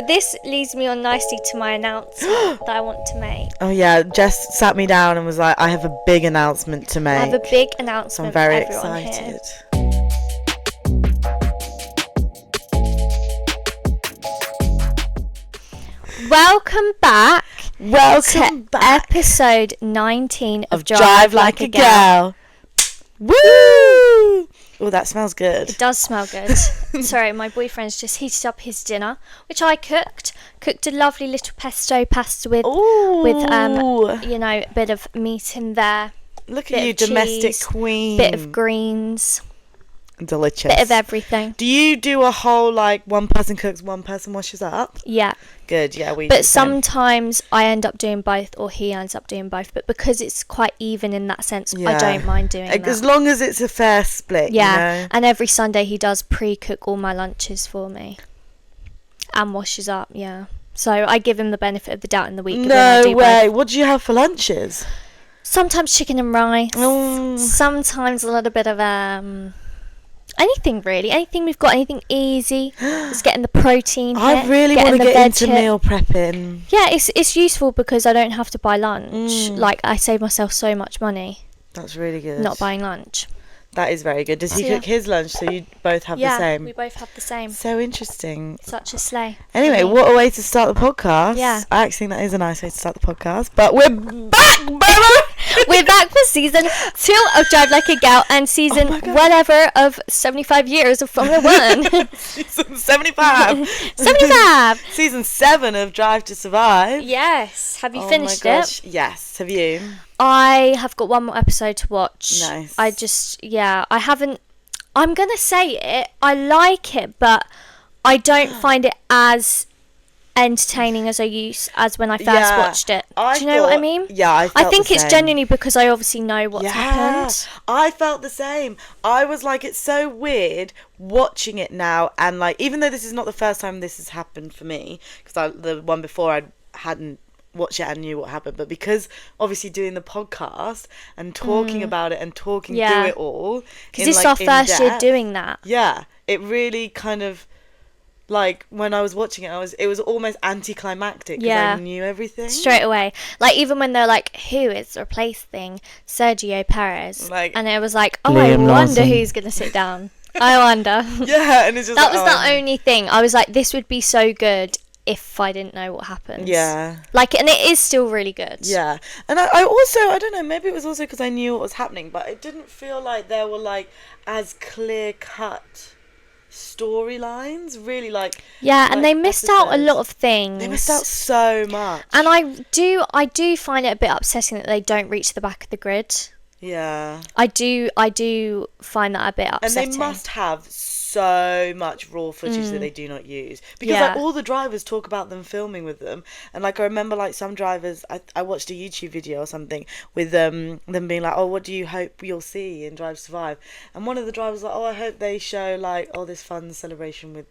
This leads me on nicely to my announcement that I want to make. Oh yeah, Jess sat me down and was like, I have a big announcement to make. I have a big announcement so I'm very for everyone excited. Here. Welcome back to episode 19 of Drive Like a Girl. Woo! Oh, that smells good. It does smell good. Sorry, my boyfriend's just heated up his dinner, which I cooked. Cooked a lovely little pesto pasta with a bit of meat in there. Look at you, domestic cheese, queen. Bit of greens. Delicious. Bit of everything. Do you do a whole, like, one person cooks, one person washes up? Yeah. Good, yeah, we do. But sometimes I end up doing both, or he ends up doing both. But because it's quite even in that sense, I don't mind doing that. As long as it's a fair split, yeah. You know? And every Sunday he does pre-cook all my lunches for me. And washes up, yeah. So I give him the benefit of the doubt in the week. No way. What do you have for lunches? Sometimes chicken and rice. Sometimes a little bit of anything really. Anything we've got, anything easy. Just getting the protein hit, I really want to get into meal prepping. Yeah, it's useful because I don't have to buy lunch. Like, I save myself so much money. That's really good. Not buying lunch. That is very good. Does he cook his lunch so you both have the same? Yeah, we both have the same. So interesting. Such a slay. Anyway, what a way to start the podcast. Yeah. I actually think that is a nice way to start the podcast. But we're back, baby! We're back for season 2 of Drive Like a Girl and season whatever of 75 years of Formula 1. Season 75. 75. Season 7 of Drive to Survive. Yes. Have you finished it? Yes. Have you? I have got one more episode to watch. Nice. I haven't. I'm going to say it. I like it, but I don't find it as entertaining as when I first watched it. Do you know what I mean? Yeah, I think it's genuinely because I obviously know what's happened. I felt the same. I was like, it's so weird watching it now, and like, even though this is not the first time this has happened for me, because the one before I hadn't watch it and knew what happened, but because obviously doing the podcast and talking about it and talking through it all, because it's our first year doing that. Yeah, it really kind of, like, when I was watching it, it was almost anticlimactic because I knew everything straight away. Like, even when they're like, who is replacing Sergio Perez, like, and it was like, oh, I wonder who's gonna sit down. I wonder. Yeah, and it's just that was the only thing. I was like, this would be so good if I didn't know what happens. Yeah. Like, and it is still really good. Yeah. And I also, I don't know, maybe it was also because I knew what was happening, but it didn't feel like there were, like, as clear-cut storylines, really, like... Yeah, and they missed out a lot of things. They missed out so much. And I do find it a bit upsetting that they don't reach the back of the grid. Yeah. I do find that a bit upsetting. And they must have so much raw footage that they do not use, because like, all the drivers talk about them filming with them, and like, I remember, like, some drivers, I watched a YouTube video or something with them being like, oh, what do you hope you'll see in Drive to Survive, and one of the drivers was like, oh, I hope they show, like, oh, this fun celebration with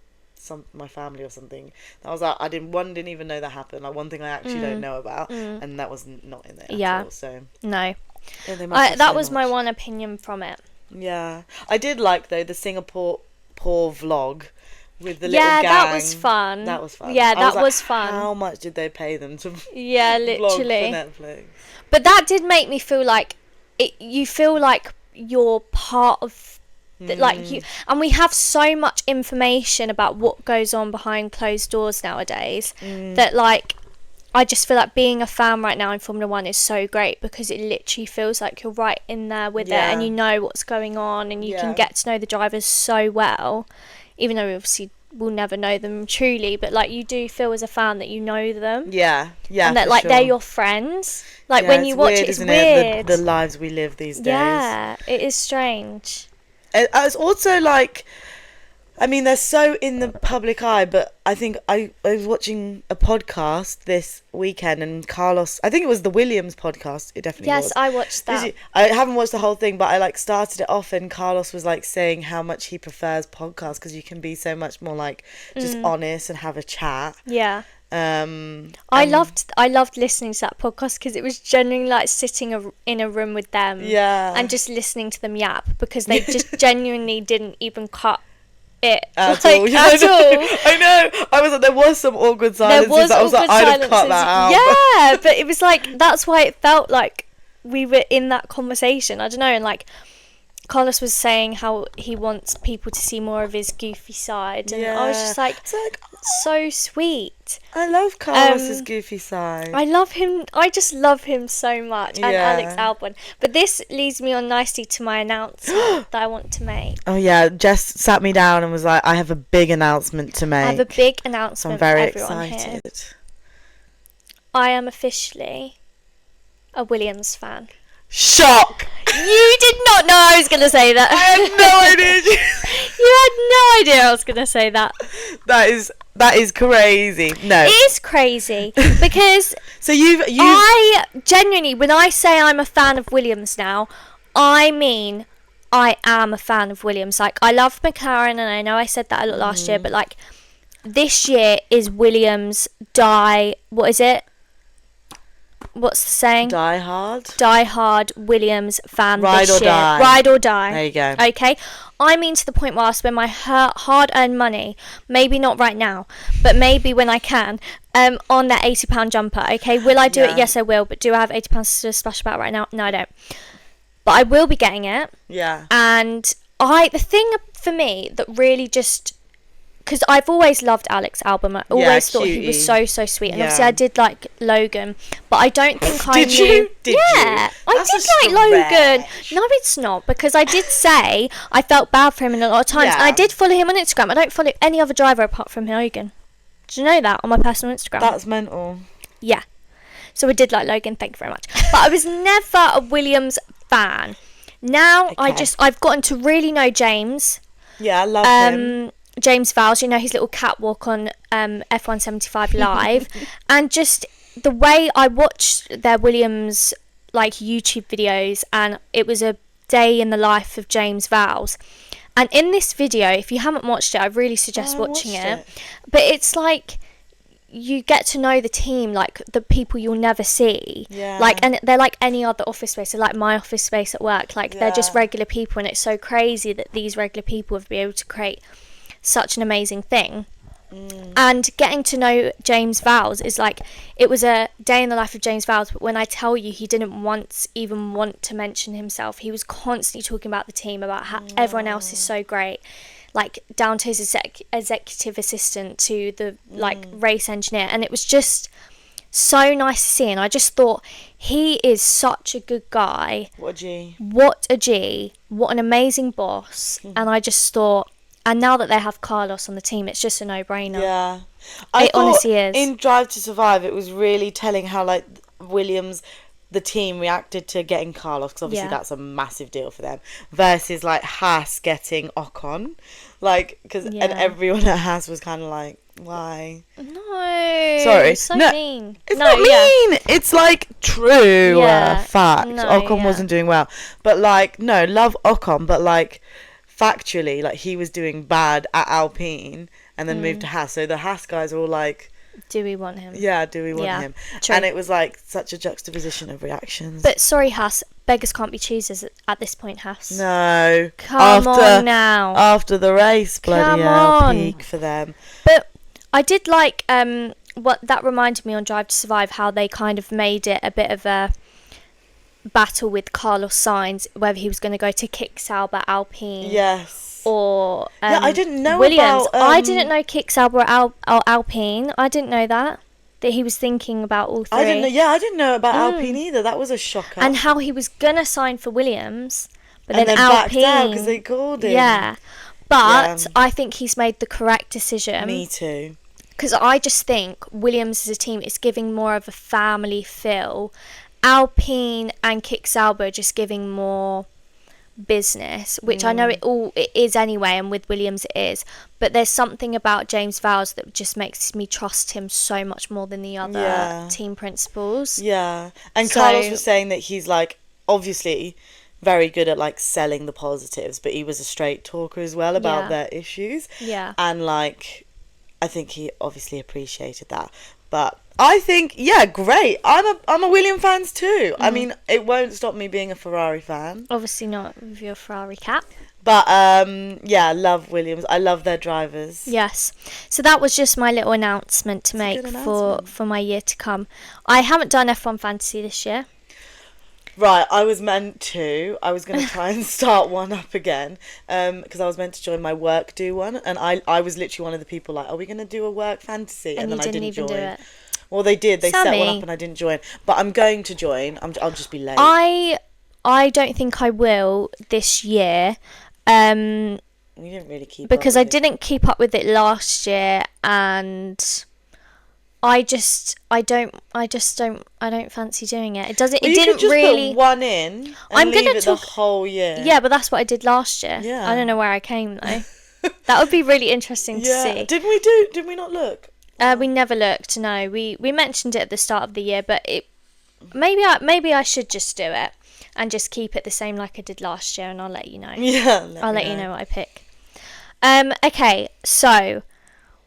my family or something. I was like, I didn't even know that happened. Like, one thing I actually don't know about, and that was not in there at all. So no, that was my one opinion from it. Yeah, I did like, though, the Singapore vlog with the little gang. Yeah, that was fun. That was fun. Yeah, that was fun. How much did they pay them to literally vlog for Netflix? But that did make me feel like you feel like you're part of like you, and we have so much information about what goes on behind closed doors nowadays that, like, I just feel like being a fan right now in Formula 1 is so great, because it literally feels like you're right in there with it, and you know what's going on, and you can get to know the drivers so well, even though we obviously will never know them truly, but like, you do feel as a fan that you know them. Yeah, and that, like, they're your friends. Like, when you watch it, it's weird. The lives we live these days. Yeah, it is strange. It's also like, I mean, they're so in the public eye, but I think I was watching a podcast this weekend, and Carlos, I think it was the Williams podcast, it definitely was. Yes, I watched that. I haven't watched the whole thing, but I, like, started it off, and Carlos was, like, saying how much he prefers podcasts, because you can be so much more, like, just honest and have a chat. Yeah. I loved listening to that podcast, because it was genuinely like sitting in a room with them, and just listening to them yap, because they just genuinely didn't even cut it at like, all. at all. I know. I was like, there was some awkward silences. I was like, I'd have cut that out. Yeah, but it was like, that's why it felt like we were in that conversation. I don't know, and like Carlos was saying how he wants people to see more of his goofy side, and I was just like, so sweet. I love Carlos's goofy side. I love him. I just love him so much, and Alex Albon. But this leads me on nicely to my announcement that I want to make. Oh yeah, Jess sat me down and was like, I have a big announcement to make. I have a big announcement so I'm very for everyone excited. Here. I am officially a Williams fan. Shock! You did not know I was going to say that. I had no idea. You had no idea I was going to say that. That is crazy. No. It is crazy because so you I genuinely, when I say I'm a fan of Williams now, I mean I am a fan of Williams. Like, I love McLaren, and I know I said that a lot last year, but like this year is Williams what is it? What's the saying? Die hard. Die hard Williams fan Ride this or year. die. Ride or die. There you go. Okay. I mean, to the point where I'll spend my hard-earned money, maybe not right now, but maybe when I can, on that £80 jumper. Okay. Will I do it? Yes, I will. But do I have £80 to splash about right now? No, I don't. But I will be getting it. Yeah. And the thing for me that really just, because I've always loved Alex Albon. I always thought he was so sweet. And obviously I did like Logan, but I don't think I knew. Did you? I did like Logan. No, it's not, because I did say I felt bad for him in a lot of times. And I did follow him on Instagram. I don't follow any other driver apart from Logan. Do you know that, on my personal Instagram? That's mental. Yeah. So I did like Logan, thank you very much. But I was never a Williams fan. Now I've gotten to really know James. Yeah, I love him. James Vowles, you know, his little catwalk on F175 Live, and just the way I watched their Williams like YouTube videos, and it was a day in the life of James Vowles. And in this video, if you haven't watched it, I really suggest watching it. But it's like you get to know the team, like the people you'll never see. Like, and they're like any other office space. They're like my office space at work. Like, they're just regular people, and it's so crazy that these regular people have been able to create such an amazing thing. And getting to know James Vowles is like, it was a day in the life of James Vowles, but when I tell you, he didn't once even want to mention himself. He was constantly talking about the team, about how everyone else is so great, like down to his executive assistant to the like race engineer, and it was just so nice to see. And I just thought, he is such a good guy. What a G. What an amazing boss. And I just thought, and now that they have Carlos on the team, it's just a no-brainer. Yeah. It honestly is. In Drive to Survive, it was really telling how, like, Williams, the team, reacted to getting Carlos, because obviously that's a massive deal for them, versus, like, Haas getting Ocon. Like, because, and everyone at Haas was kind of like, why? No. Sorry. So mean. It's not mean. It's, like, true fact. No, Ocon wasn't doing well. But, like, no, love Ocon, but, like, factually, like, he was doing bad at Alpine and then moved to Haas. So the Haas guys are all like, do we want him? Yeah, do we want him? True. And it was like such a juxtaposition of reactions. But sorry, Haas, beggars can't be choosers at this point, Haas. No. Come on now. After the race, bloody hell, peak for them. But I did like what that reminded me on Drive to Survive, how they kind of made it a bit of a battle with Carlos Sainz, whether he was going to go to Kick Sauber Alpine. Yes. Or I didn't know Williams. about. I didn't know Kick Sauber Alpine. I didn't know that he was thinking about all three. I didn't know about Alpine either. That was a shocker. And how he was gonna sign for Williams, but then Alpine, backed out because they called him. Yeah, but I think he's made the correct decision. Me too. Because I just think Williams as a team is giving more of a family feel. Alpine and Kick Sauber are just giving more business, which I know it is anyway, and with Williams it is, but there's something about James Vowles that just makes me trust him so much more than the other team principals. And Carlos was saying that he's like obviously very good at like selling the positives, but he was a straight talker as well about their issues, and like I think he obviously appreciated that. But I think, yeah, great. I'm a Williams fan too. I mean, it won't stop me being a Ferrari fan. Obviously not with your Ferrari cap. But yeah, I love Williams. I love their drivers. Yes. So that was just my little announcement to make for my year to come. I haven't done F1 Fantasy this year. Right, I was meant to. I was going to try and start one up again because I was meant to join my work do one. And I was literally one of the people like, are we going to do a work fantasy? And then I didn't even join. do it. Well, they did. They Sammy. set one up and I didn't join. But I'm going to join. I'll just be late. I don't think I will this year. We didn't really keep because up I with didn't keep up with it last year, and I don't fancy doing it. It doesn't. Well, it didn't just really. Put one in. And I'm leave gonna it talk the whole year. Yeah, but that's what I did last year. Yeah. I don't know where I came though. That would be really interesting to see. Did we not look? We never looked. No, we mentioned it at the start of the year, but maybe I should just do it and just keep it the same like I did last year, and I'll let you know. Yeah, I'll let you know what I pick. Okay, so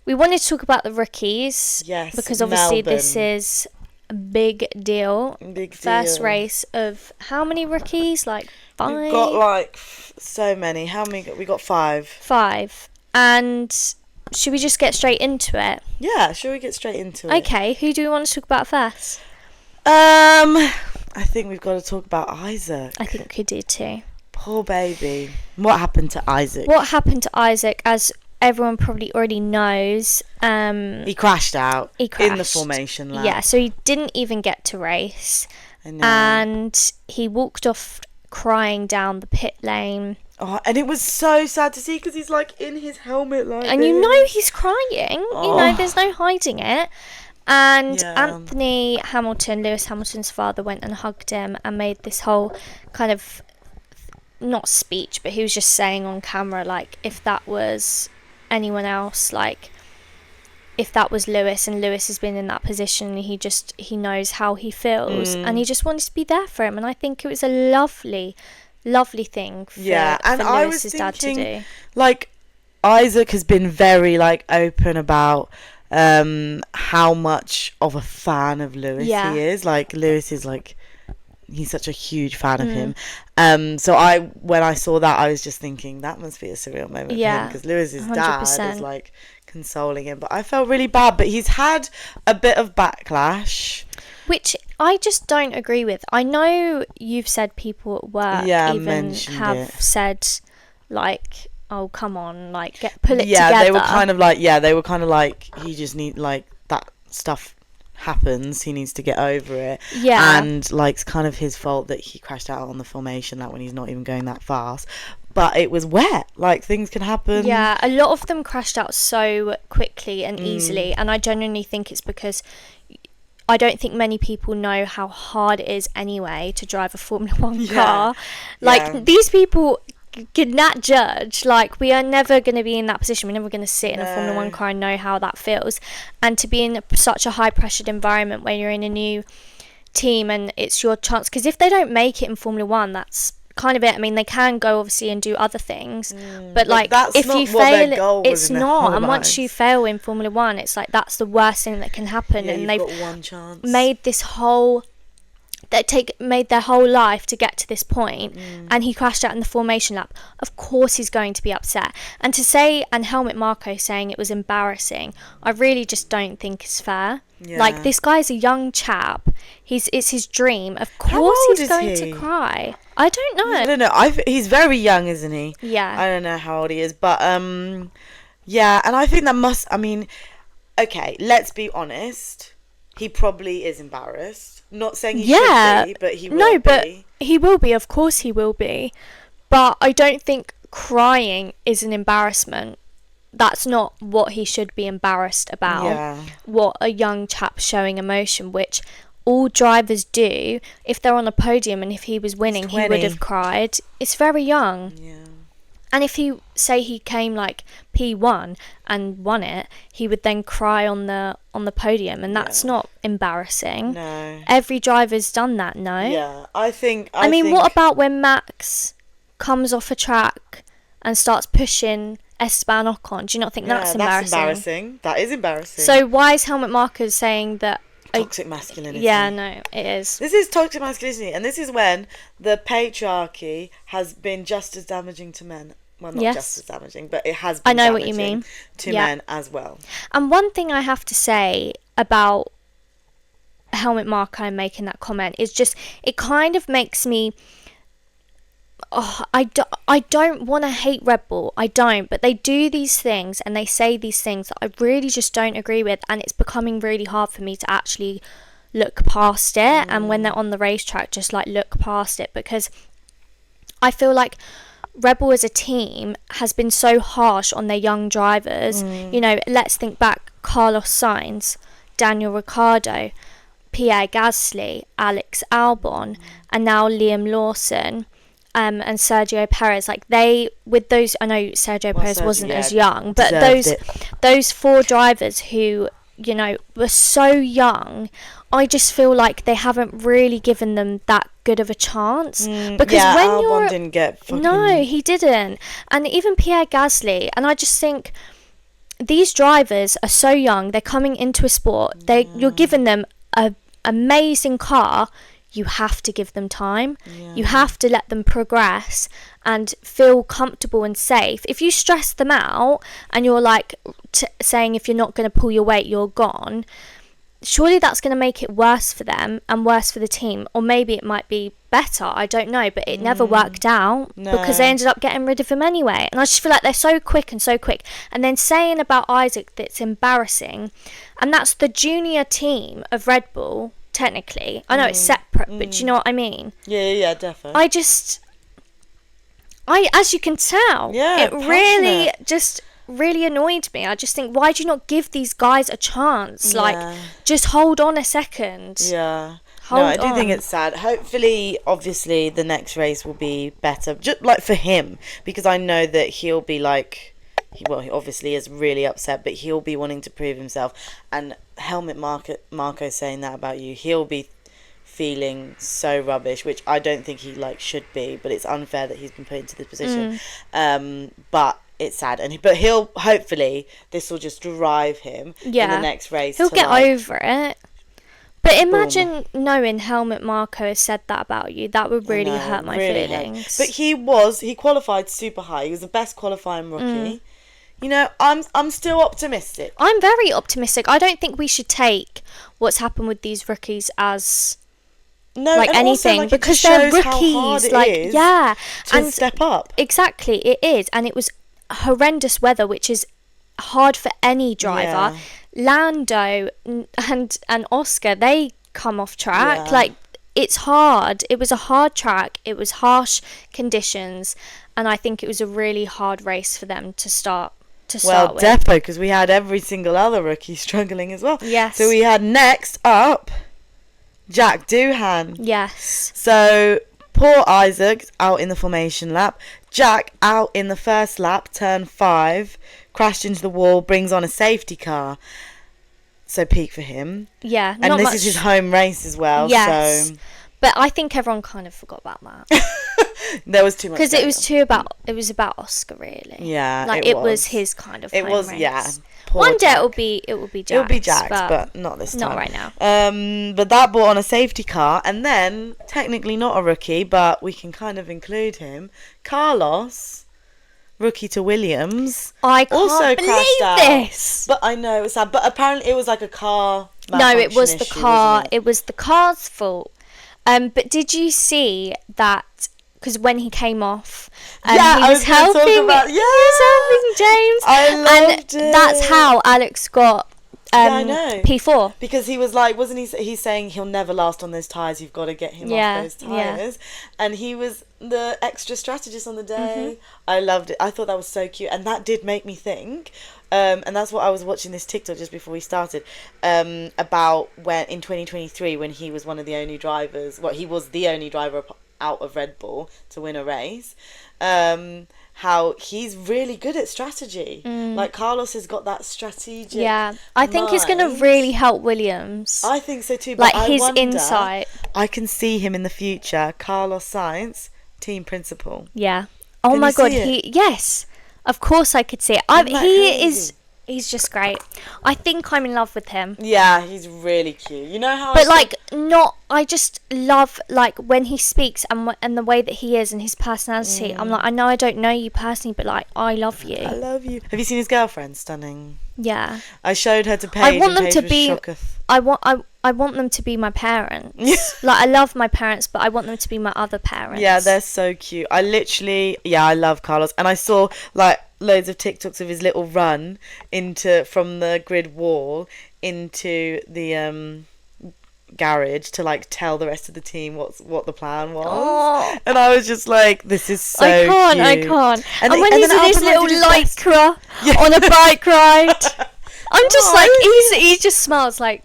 we wanted to talk about the rookies. Yes, because obviously Melbourne. this is a big deal. First race of how many rookies? Like 5? We've got like so many. How many? We got 5. 5. And should we just get straight into it? Yeah, shall we get straight into it? Okay, who do we want to talk about first? I think we've got to talk about Isaac. I think we do too. Poor baby. What happened to Isaac? What happened to Isaac, as everyone probably already knows, he crashed out in the formation lap. Yeah, so he didn't even get to race. I know. And he walked off crying down the pit lane. Oh, and it was so sad to see because he's like in his helmet like and this. you know he's crying. Oh. You know, there's no hiding it. And Yeah. Anthony Hamilton, Lewis Hamilton's father, went and hugged him and made this whole kind of, not speech, but he was just saying on camera, like, if that was anyone else, like, if that was Lewis and Lewis has been in that position, he knows how he feels, and he just wanted to be there for him. And I think it was a lovely thing for Lewis's dad to do. Like, Isaac has been very like open about how much of a fan of Lewis he is. Like, Lewis is like, he's such a huge fan of him. So when I saw that, I was just thinking that must be a surreal moment for him, because Lewis's 100%. dad is like consoling him. But I felt really bad. But he's had a bit of backlash, which I just don't agree with. I know you've said people at work even have said, like, oh, come on, like, pull it together. Yeah, they were kind of like, he just need, like, that stuff happens, he needs to get over it. Yeah. And, like, it's kind of his fault that he crashed out on the formation lap when he's not even going that fast. But it was wet, like, things can happen. Yeah, a lot of them crashed out so quickly and easily, and I genuinely think it's because I don't think many people know how hard it is anyway to drive a Formula 1 car. Like, these people cannot judge. Like, we are never going to be in that position. We're never going to sit in a Formula 1 car and know how that feels. And to be in such a high-pressured environment where you're in a new team and it's your chance. Because if they don't make it in Formula 1, that's kind of it. I mean, they can go, obviously, and do other things. But, like, if you fail, it's not. And once you fail in Formula 1, it's like, that's the worst thing that can happen. Yeah, and you've they've got one chance. made this whole... made their whole life to get to this point, and he crashed out in the formation lap. Of course he's going to be upset. And to say, and Helmut Marko saying it was embarrassing, I really just don't think is fair. Like, this guy's a young chap. It's his dream. Of course he's going to cry. I don't know. I don't know. He's very young, isn't he? Yeah. I don't know how old he is, but yeah, and I think that must, I mean, okay, let's be honest. He probably is embarrassed. Not saying he should be, but he will be. No, but he will be. Of course he will be. But I don't think crying is an embarrassment. That's not what he should be embarrassed about. Yeah. What a young chap showing emotion, which all drivers do. If they're on a podium and if he was winning, he would have cried. It's very young. Yeah. And if he came like P1 and won it, he would then cry on the podium, and that's not embarrassing. No. Every driver's done that, no? Yeah, I mean, what about when Max comes off a track and starts pushing Esteban Ocon. Do you not think that's embarrassing? That's embarrassing. That is embarrassing. So why is Helmut Marko saying that? Toxic masculinity. Yeah, no, it is. This is toxic masculinity, and this is when the patriarchy has been just as damaging to men. Well, not just as damaging, but it has been I know damaging what you mean. to men as well. And one thing I have to say about Helmut Marko making that comment is just, it kind of makes me... I don't want to hate Red Bull. I don't. But they do these things and they say these things that I really just don't agree with. And it's becoming really hard for me to actually look past it. And when they're on the racetrack, just like look past it. Because I feel like Red Bull as a team has been so harsh on their young drivers. You know, let's think back. Carlos Sainz, Daniel Ricciardo, Pierre Gasly, Alex Albon, and now Liam Lawson. And Sergio Perez, like they, with those, I know Sergio Perez wasn't as young, but those 4 drivers who, you know, were so young, I just feel like they haven't really given them that good of a chance. Because when Albon didn't get fucking... No, he didn't. And even Pierre Gasly, and I just think these drivers are so young, they're coming into a sport, you're giving them an amazing car. You have to give them time. You have to let them progress and feel comfortable and safe. If you stress them out and you're like saying if you're not going to pull your weight, you're gone, surely that's going to make it worse for them and worse for the team. Or maybe it might be better. I don't know. But it never worked out because they ended up getting rid of him anyway. And I just feel like they're so quick. And then saying about Isaac that's embarrassing. And that's the junior team of Red Bull. Technically, I know it's separate, but do you know what I mean? Yeah, definitely. As you can tell, it really just really annoyed me. I just think, why do you not give these guys a chance? Like, just hold on a second. Yeah. I do think it's sad. Hopefully, obviously, the next race will be better, just like for him, because I know that he'll be like. He obviously is really upset, but he'll be wanting to prove himself. And Helmut Marko saying that about you, he'll be feeling so rubbish, which I don't think he should be. But it's unfair that he's been put into this position. But it's sad, but he'll hopefully this will just drive him in the next race. He'll get over it. But imagine knowing Helmut Marko has said that about you. That would really hurt my feelings. But he qualified super high. He was the best qualifying rookie. You know, I'm still optimistic. I'm very optimistic. I don't think we should take what's happened with these rookies as anything, also, because they're rookies. To step up. Exactly, it is, and it was horrendous weather, which is hard for any driver. Lando and Oscar, they come off track. It's hard. It was a hard track. It was harsh conditions, and I think it was a really hard race for them to start. Well, defo, because we had every single other rookie struggling as well. Yes. So we had next up Jack Doohan. Yes. So poor Isaac out in the formation lap. Jack out in the first lap, turn 5, crashed into the wall, brings on a safety car. So peak for him. Yeah. And this is his home race as well. Yes. So. But I think everyone kind of forgot about that. There was too much. Because it was about Oscar, really. Yeah, it was his kind of. It was race. Yeah. One day it will be Jax. It'll be Jax, but not this time. Not right now. But that brought on a safety car, and then technically not a rookie, but we can kind of include him. Carlos, rookie to Williams. I can't also believe this. But I know it's sad. But apparently it was like a car. No, it was the car. It was the car's fault. But did you see that? Because when he came off, he was helping. He was helping James. I loved it. That's how Alex got I know. P4. Because he was like, wasn't he? He's saying he'll never last on those tyres. You've got to get him off those tyres. And he was the extra strategist on the day. I loved it. I thought that was so cute, and that did make me think. And that's what I was watching this TikTok just before we started, about when in 2023 when he was one of the only drivers. Well, he was the only driver out of Red Bull to win a race. How he's really good at strategy. Like Carlos has got that strategic. Yeah, I think he's going to really help Williams. I think so too. But his insight. I can see him in the future. Carlos Sainz, team principal. Yeah. Oh my God. Yes. Of course I could see it. Isn't that crazy? He's just great. I think I'm in love with him. Yeah, he's really cute. You know how? But I just love like when he speaks and the way that he is and his personality. I'm like, I know I don't know you personally, but like I love you. I love you. Have you seen his girlfriend? Stunning. Yeah. I showed her to Paige. I want them and to Paige be. was shooketh. I want them to be my parents. Like I love my parents, but I want them to be my other parents. Yeah, they're so cute. I love Carlos, and I saw like loads of TikToks of his little run from the grid wall into the garage to like tell the rest of the team what the plan was. Oh. And I was just like, this is so I can't. And when he's in his little lycra on a bike ride, I'm just like he just smiles like.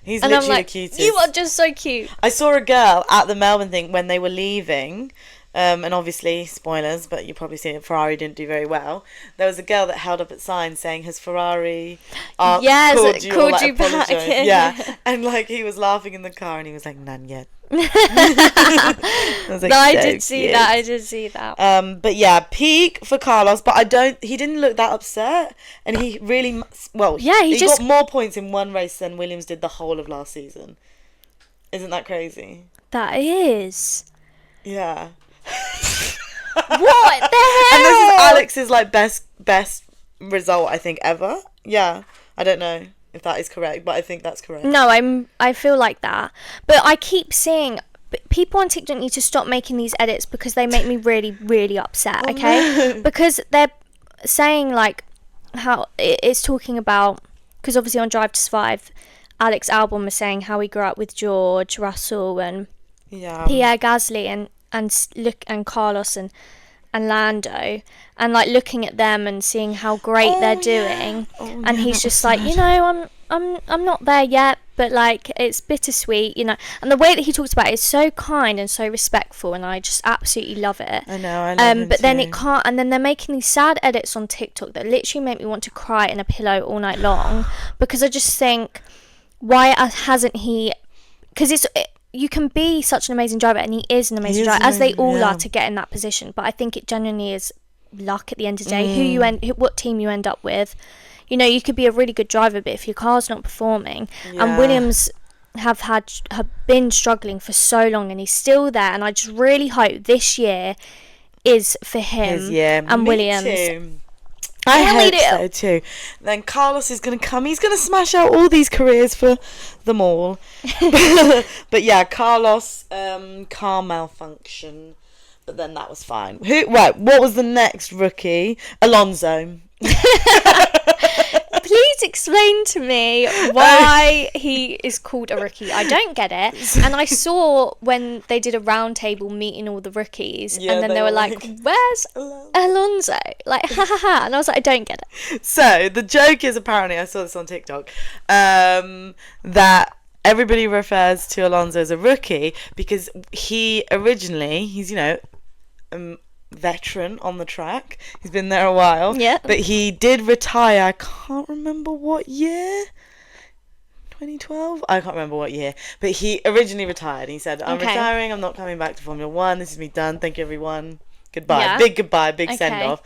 He's and literally I'm like, the cutest. You are just so cute. I saw a girl at the Melbourne thing when they were leaving, and obviously, spoilers, but you probably seen it, Ferrari didn't do very well. There was a girl that held up a sign saying, has Ferrari called you back? Yeah. And like he was laughing in the car and he was like, none yet. I was like, I did see that. But yeah, peak for Carlos, but he didn't look that upset, and he really, he got more points in one race than Williams did the whole of last season. Isn't that crazy? That is. Yeah. What the hell? And this is Alex's like best result I think ever. Yeah. I don't know if that is correct, but I think that's correct. No, I feel like that. But I keep seeing people on TikTok need to stop making these edits because they make me really, really upset, okay? No. Because they're saying like how it's talking about, because obviously on Drive to Survive, Alex Albon was saying how he grew up with George Russell and Pierre Gasly and Carlos and Lando, and like looking at them and seeing how great they're doing, and he's just like, I'm not there yet, but like it's bittersweet, and the way that he talks about it is so kind and so respectful, and I just absolutely love it. I know, I love him but too. then it can't, and then they're making these sad edits on TikTok that literally make me want to cry in a pillow all night long, because I just think, why hasn't he? Because you can be such an amazing driver, and he is an amazing driver, as they all are, to get in that position. But I think it genuinely is luck at the end of the day. What team you end up with. You could be a really good driver, but if your car's not performing, and Williams have been struggling for so long, and he's still there, and I just really hope this year is for him and Williams. Too. I hope so too. Then Carlos is going to come. He's going to smash out all these careers for them all. But yeah, Carlos, car malfunction. But then that was fine. What was the next rookie? Alonso. Please explain to me why he is called a rookie. I don't get it. And I saw when they did a round table meeting all the rookies, and then they were like, where's Alonso? Like, ha ha ha. And I was like, I don't get it. So the joke is, apparently, I saw this on TikTok, that everybody refers to Alonso as a rookie because he's veteran on the track. He's been there a while. Yeah. But he did retire. I can't remember what year. 2012? I can't remember what year. But he originally retired. He said, I'm retiring. I'm not coming back to Formula 1. This is me done. Thank you, everyone. Goodbye. Yeah. Big goodbye. Big send-off.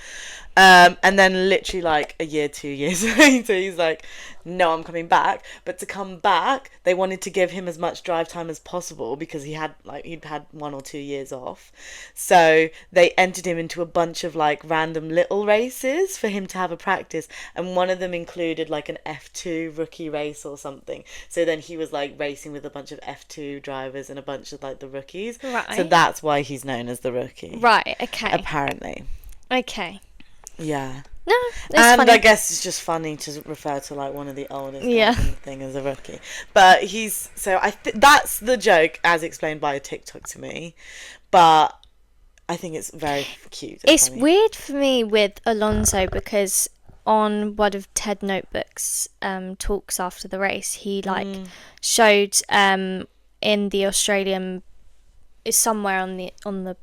And then literally like a year, 2 years later, he's like, no, I'm coming back. But to come back, they wanted to give him as much drive time as possible because he'd had 1 or 2 years off. So they entered him into a bunch of like random little races for him to have a practice. And one of them included like an F2 rookie race or something. So then he was like racing with a bunch of F2 drivers and a bunch of like the rookies. Right. So that's why he's known as the rookie. Right, okay. Apparently. Okay. Yeah. No, and funny. I guess it's just funny to refer to like one of the oldest guys in the thing as a rookie. But he's that's the joke as explained by a TikTok to me. But I think it's very cute. It's funny. weird for me with Alonso because on one of Ted Notebook's talks after the race, he showed in the Australian, is somewhere on the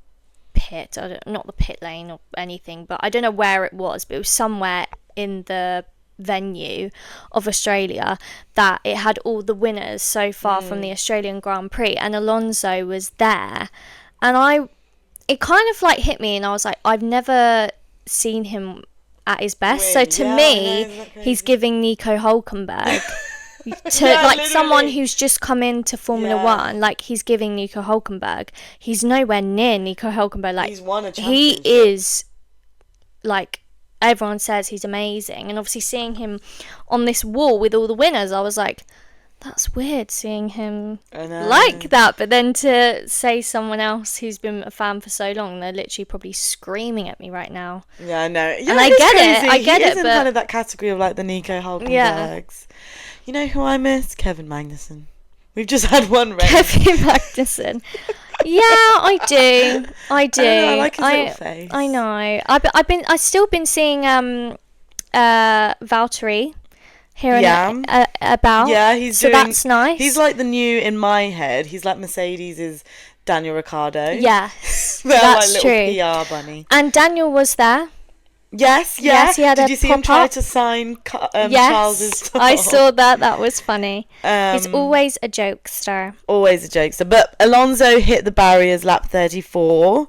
pit, not the pit lane or anything, but I don't know where it was, but it was somewhere in the venue of Australia that it had all the winners so far from the Australian Grand Prix, and Alonso was there, and it kind of like hit me, and I was like, I've never seen him at his best. Win. So to Yeah, me, I know, isn't that he's crazy? giving Nico Hulkenberg to Yeah, like someone literally. who's just come into Formula Yeah. One. Like he's giving Nico Hulkenberg. He's nowhere near Nico Hulkenberg. Like He's won a he championship. is like. Everyone says he's amazing, and obviously seeing him on this wall with all the winners, I was like, that's weird seeing him I know. like that. But then to say someone else who's been a fan for so long, they're literally probably screaming at me right now. Yeah, I know. Yeah, And I it's get it, crazy. I get he it, is in but- kind of that category of like the Nico Hulkenbergs. Yeah. You know who I miss? Kevin Magnussen. We've just had one race. Kevin Magnussen. Yeah, I do. I do. I don't know, I like his little face. I know. I've still been seeing Valtteri here and about. Yeah, he's so doing. that's nice. He's like the new in my head. He's like Mercedes' Daniel Ricciardo. Yes, They're that's like true. little PR bunny. And Daniel was there. Yes, yeah. Yes, he had Did a you see him try pop-up. to sign Yes, Charles's top? I saw that. That was funny. He's Um, always a jokester. Always a jokester. But Alonso hit the barriers lap 34.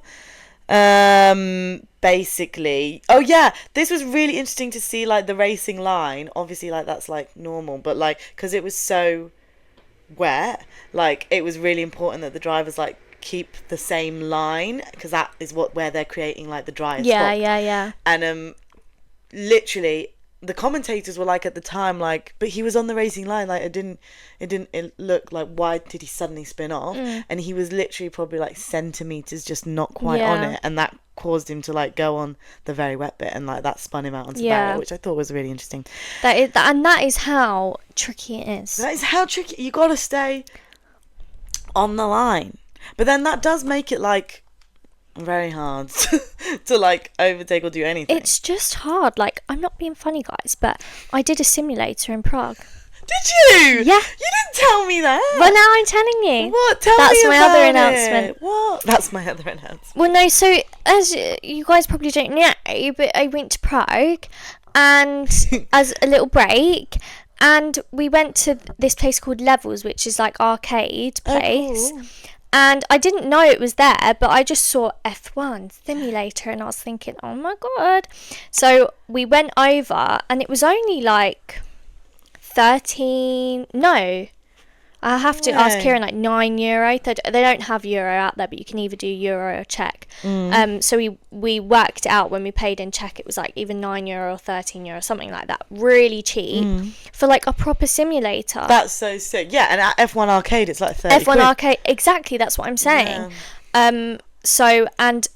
Basically. Oh, yeah. This was really interesting to see, like, the racing line. Obviously, like, that's, like, normal. But, like, because it was so wet, like, it was really important that the drivers, like, keep the same line. Because that is where they're creating, like, the driest Yeah, spot. yeah. And, literally... The commentators were like at the time like, but he was on the racing line, like it didn't look like, why did he suddenly spin off? And he was literally probably like centimeters just not quite on Yeah. it, and that caused him to like go on the very wet bit, and like that spun him out onto the Yeah. barrier, which I thought was really interesting. That is how tricky it is. That is how tricky, you got to stay on the line, but then that does make it like very hard to like overtake or do anything. It's just hard. Like, I'm not being funny, guys, but I did a simulator in Prague. Did you? Yeah. You didn't tell me that. Well, now I'm telling you. What? Tell That's me my about other it. announcement. What? That's my other announcement. Well, no, so as you guys probably don't know, but I went to Prague and as a little break, and we went to this place called Levels, which is like arcade place. Oh, cool. And I didn't know it was there, but I just saw F1 simulator and I was thinking, oh my God. So we went over and it was only like 13, no. I have to ask Kieran, like €9. They don't have euro out there, but you can either do euro or Czech. So we worked it out when we paid in Czech. It was like either €9 or €13, something like that. Really cheap for like a proper simulator. That's so sick. Yeah, and at F1 Arcade, it's like 30 F1 quid. Arcade, exactly. That's what I'm saying. So and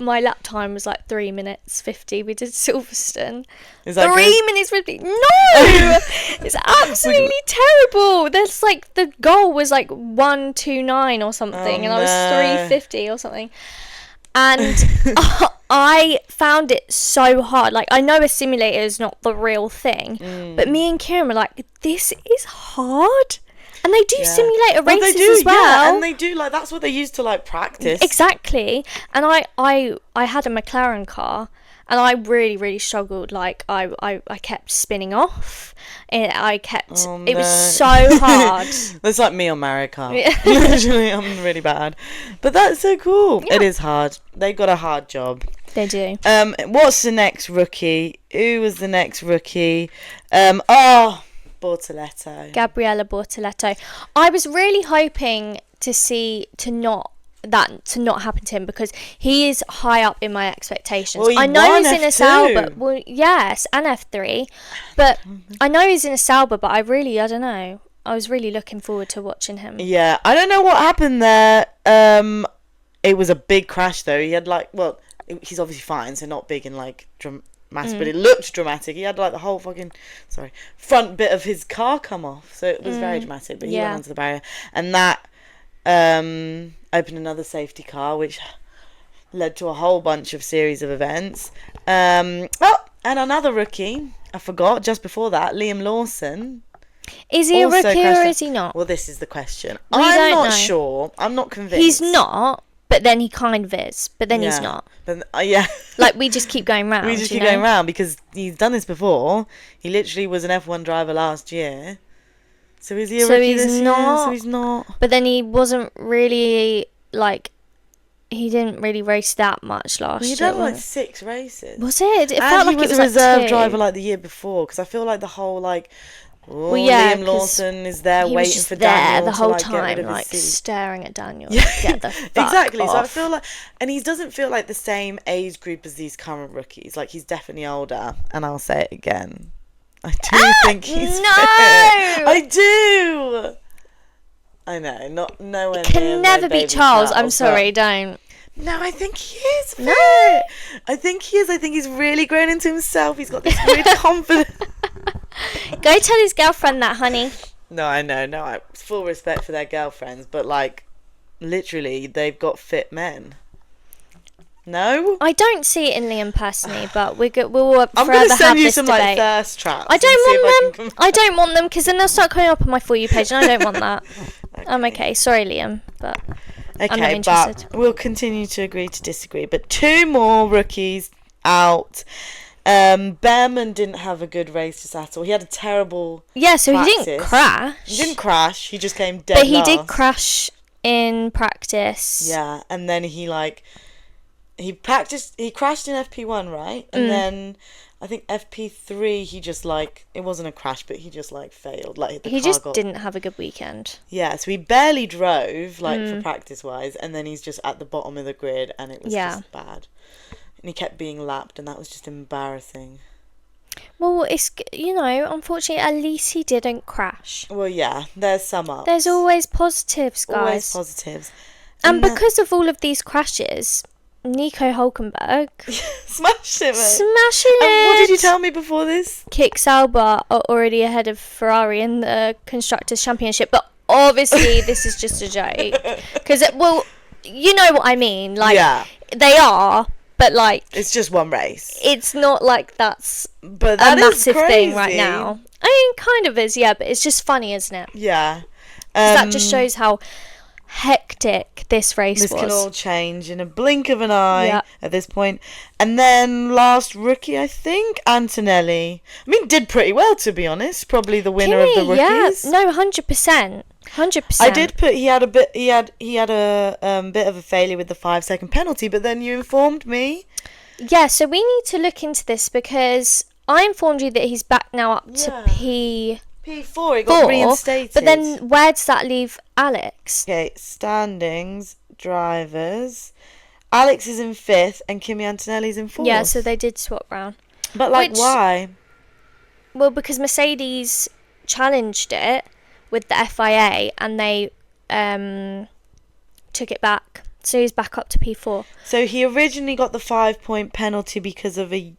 my lap time was like 3 minutes 50. We did Silverstone. Is that 3 good? minutes 50. No, it's absolutely terrible. There's like the goal was like 1:29 or something, and I was 3:50 or something. And I found it so hard. Like, I know a simulator is not the real thing, but me and Kieran were like, this is hard. And they do simulator races as well. Yeah, and they do, like, that's what they use to, like, practice. Exactly. And I had a McLaren car, and I really, really struggled. Like, I kept spinning off. It was so hard. That's like me on Mario Kart. Literally, I'm really bad. But that's so cool. Yeah. It is hard. They got a hard job. They do. What's the next rookie? Who was the next rookie? Bortoletto. Gabriella Bortoletto. I was really hoping to not happen to him, because he is high up in my expectations. Well, he I know won he's in a F2. Sauber. Well, yes, and F3. But I know he's in a Sauber, but I don't know. I was really looking forward to watching him. Yeah, I don't know what happened there. It was a big crash though. He had he's obviously fine, so not big and like dramatic, but it looked dramatic. He had like the whole front bit of his car come off, so it was very dramatic. But he went onto the barrier, and that opened another safety car, which led to a whole bunch of series of events. And another rookie, I forgot just before that, Liam Lawson. Is he a also rookie crashed or out. is he not? Well, this is the question. We I'm don't not know. sure. I'm not convinced. He's not, but then he kind of is. But then he's not. But yeah. Like, we just keep going round. We just keep going round because he's done this before. He literally was an F1 driver last year. So is he a rookie this year? So he's not. But then he wasn't really, like, he didn't really race that much last year. He done like 6 races. Was it? It and felt like he was it was a like reserve 2. driver like the year before, because I feel like the whole like, Well, yeah, Liam Lawson is there he was waiting just for there Daniel the to whole like get rid time, of his like seat. staring at Daniel. Yeah, Get the fuck exactly. off. So I feel like, and he doesn't feel like the same age group as these current rookies. Like, he's definitely older, and I'll say it again. I do think he's fit. I do. I know, not nowhere He near can my never baby beat Charles. I'm but- sorry, don't. No, I think he is fit. No. I think he is. I think he's really grown into himself. He's got this weird confidence. Go tell his girlfriend that, honey. No, I know. No, I full respect for their girlfriends, but like, literally, they've got fit men. No, I don't see it in Liam personally, but we'll forever I'm gonna have send you this some debate. like thirst traps. I don't and see want if them. I can I don't want them because then they'll start coming up on my For You page, and I don't want that. I'm okay. Sorry, Liam, but I'm not interested. But we'll continue to agree to disagree. But 2 more rookies out. Behrman didn't have a good race just at all. He had a terrible So practice. he didn't crash. He didn't crash. He just came dead But he last. did crash in practice. Yeah, and then he practiced. He crashed in FP1, right? And then I think FP3 he just like, it wasn't a crash, but he just like failed. Like the He car just didn't have a good weekend. Yeah, so he barely drove like for practice wise, and then he's just at the bottom of the grid, and it was just bad. And he kept being lapped, and that was just embarrassing. Well, it's, unfortunately, at least he didn't crash. Well, yeah, there's some ups. There's always positives, guys. Always positives. And because of all of these crashes, Nico Hulkenberg smashed it, mate. Smashing it. And what did you tell me before this? Kik Sauber are already ahead of Ferrari in the Constructors' Championship, but obviously this is just a joke. Because, you know what I mean. Like, they are, but like... It's just one race. It's not like that's but a massive thing right now. I mean, kind of is, yeah, but it's just funny, isn't it? Yeah. That just shows how hectic this race was. This can all change in a blink of an eye at this point. And then last rookie, I think, Antonelli. I mean, did pretty well, to be honest. Probably the winner of the rookies. Yeah, no, 100%. 100%. I did put he had a bit of a failure with the 5-second penalty, but then you informed me. Yeah, so we need to look into this because I informed you that he's back now up to P4. He got reinstated. But then where does that leave Alex? Okay, standings, drivers. Alex is in 5th and Kimi Antonelli's in 4th. Yeah, so they did swap round. But why? Well, because Mercedes challenged it with the FIA and they took it back. So he's back up to P4. So he originally got the 5-point penalty because of his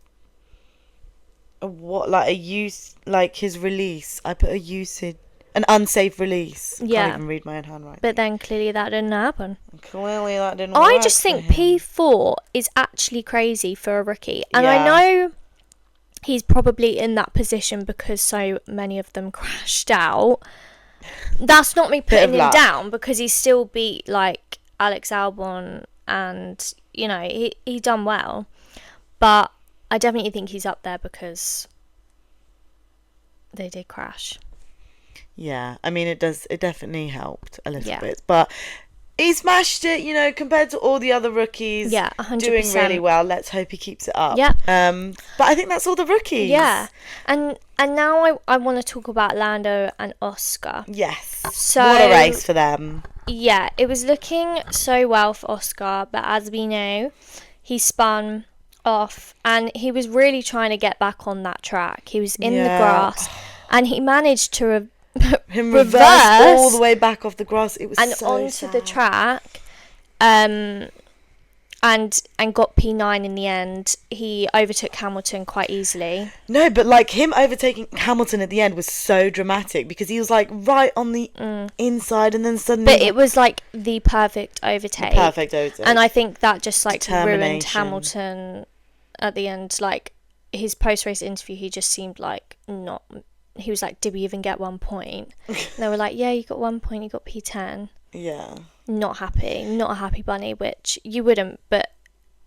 release. I put an unsafe release. Yeah. I can't even read my own handwriting. But then clearly that didn't happen. Clearly that didn't work. I just think P4 is actually crazy for a rookie. And I know he's probably in that position because so many of them crashed out. That's not me putting him down because he still beat like Alex Albon and, he done well. But I definitely think he's up there because they did crash. Yeah, I mean, it definitely helped a little bit. But he smashed it, compared to all the other rookies. Yeah, 100%. Doing really well. Let's hope he keeps it up. Yeah. But I think that's all the rookies. Yeah. And now I want to talk about Lando and Oscar. Yes. So, what a race for them. Yeah, it was looking so well for Oscar, but as we know, he spun off and he was really trying to get back on that track. He was in the grass and he managed to reverse all the way back off the grass. It was so onto sad. the track and got P9 in the end. He overtook Hamilton quite easily. No, but like him overtaking Hamilton at the end was so dramatic because he was like right on the inside and then suddenly... But it was like the perfect overtake. And I think that just like ruined Hamilton at the end. Like his post-race interview, he just seemed like not... He was like, did we even get 1 point? And they were like, yeah, you got 1 point, you got P10. Yeah. Not a happy bunny, which you wouldn't, but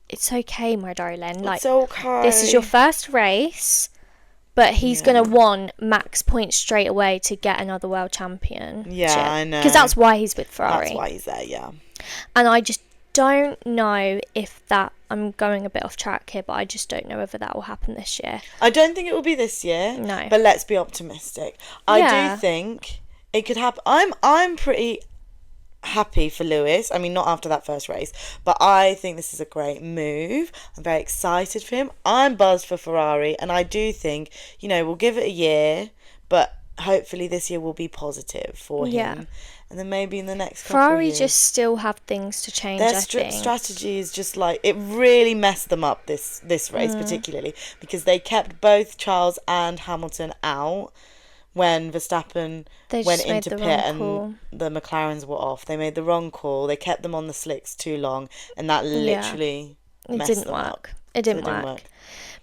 it's okay, my darling. Like, it's okay. This is your first race, but he's going to want max points straight away to get another world champion. Yeah, I know. Because that's why he's with Ferrari. That's why he's there, yeah. And I just don't know if that, I'm going a bit off track here, but I just don't know whether that will happen this year. I don't think it will be this year. No. But let's be optimistic. I do think it could happen. I'm pretty happy for Lewis. I mean, not after that first race, but I think this is a great move. I'm very excited for him. I'm buzzed for Ferrari, and I do think, you know, we'll give it a year, but hopefully this year will be positive for him. And then maybe in the next couple Ferrari of years, just still have things to change. their I think strategy is just like, it really messed them up this race particularly, because they kept both Charles and Hamilton out when Verstappen went into pit and the McLarens were off. They made the wrong call. They kept them on the slicks too long, and that literally messed them up. It didn't work.